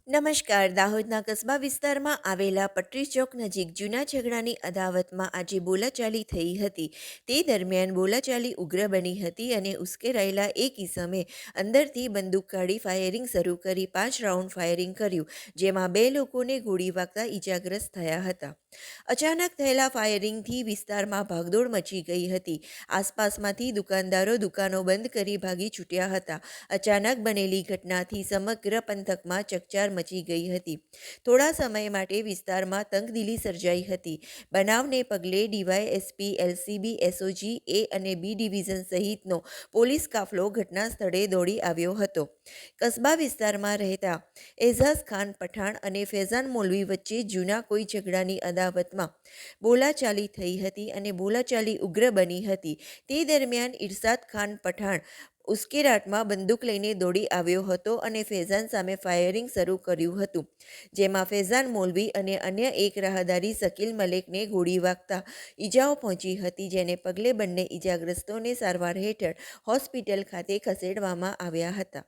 નમસ્કાર. દાહોદના કસ્બા વિસ્તારમાં આવેલા પટરી ચોક નજીક જૂના ઝઘડાની અદાવતમાં આજે બોલાચાલી થઈ હતી. તે દરમિયાન બોલાચાલી ઉગ્ર બની હતી અને ઉશ્કેરાયેલા એક ઈસમે અંદરથી બંદૂક કાઢી ફાયરિંગ શરૂ કરી 5 રાઉન્ડ ફાયરિંગ કર્યું, જેમાં 2 લોકોને ગોળી વાગતા ઈજાગ્રસ્ત થયા હતા. અચાનક થયેલા ફાયરિંગથી વિસ્તારમાં ભાગદોડ મચી ગઈ હતી. આસપાસમાંથી દુકાનદારો દુકાનો બંધ કરી ભાગી છૂટ્યા હતા. અચાનક બનેલી ઘટનાથી સમગ્ર પંથકમાં ચકચાર મચી ગઈ હતી. થોડા સમય માટે વિસ્તારમાં તંગદિલી સર્જાઈ હતી. બનાવને પગલે ડીવાયએસપી, એલસીબી, એસઓજી એ અને બી ડિવિઝન સહિતનો પોલીસ કાફલો ઘટના સ્થળે દોડી આવ્યો હતો. કસ્બા વિસ્તારમાં રહેતા એઝાઝ ખાન પઠાણ અને ફૈઝાન મોલવી વચ્ચે જૂના કોઈ ઝઘડાની અદાવતમાં બોલાચાલી થઈ હતી અને બોલાચાલી ઉગ્ર બની હતી. તે દરમિયાન ઇરશાદ ખાન પઠાણ ઉશ્કેરાટમાં બંદૂક લઈને દોડી આવ્યો હતો અને ફૈઝાન સામે ફાયરિંગ શરૂ કર્યું હતું, જેમાં ફૈઝાન મોલવી અને અન્ય એક રાહદારી શકીલ મલેકને ગોળી વાગતા ઈજાઓ પહોંચી હતી, જેને પગલે બંને ઈજાગ્રસ્તોને સારવાર હેઠળ હોસ્પિટલ ખાતે ખસેડવામાં આવ્યા હતા.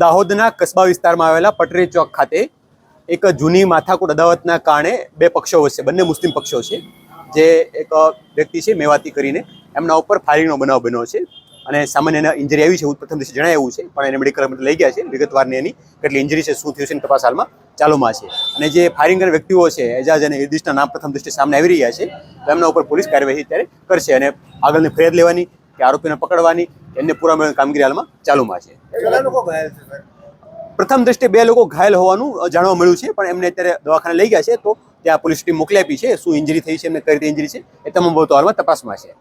દાહોદના કસ્બા વિસ્તારમાં આવેલા પટરી ચોક ખાતે એક જૂની માથાકૂટ અદાવતના કારણે બે પક્ષો વચ્ચે, બંને મુસ્લિમ પક્ષો છે, જે એક વ્યક્તિ છે મેવાતી કરીને, એમના ઉપર ફાયરિંગનો બનાવ બન્યો છે અને સામાન્ય એને ઇન્જરી આવી છે એવું પ્રથમ દિવસે જણાવ્યું છે, પણ એને મેડિકલ લઈ ગયા છે. વિગતવારની એની કેટલી ઇન્જરી છે, શું થયું છે, તપાસ હાલમાં ચાલુમાં છે. અને જે ફાયરિંગ કરનાર વ્યક્તિઓ છે, એજાજ અને ઇર્દિશના નામ પ્રથમ દ્રષ્ટિએ સામે આવી રહ્યા છે, તો એમના ઉપર પોલીસ કાર્યવાહી ત્યારે કરશે અને આગળની ફરિયાદ લેવાની કે આરોપીને પકડવાની એમને પૂરા મેળવવાની કામગીરી હાલમાં ચાલુમાં છે. પ્રથમ દ્રષ્ટિએ 2 લોકો ઘાયલ હોવાનું જાણવા મળ્યું છે, પણ એમને અત્યારે દવાખાને લઈ ગયા છે, તો ત્યાં પોલીસ ટીમ મોકલી આપી છે. શું ઇન્જરી થઈ છે, એમને કઈ રીતે ઇન્જરી છે, એ તમામ બાબતો હાલમાં તપાસમાં છે.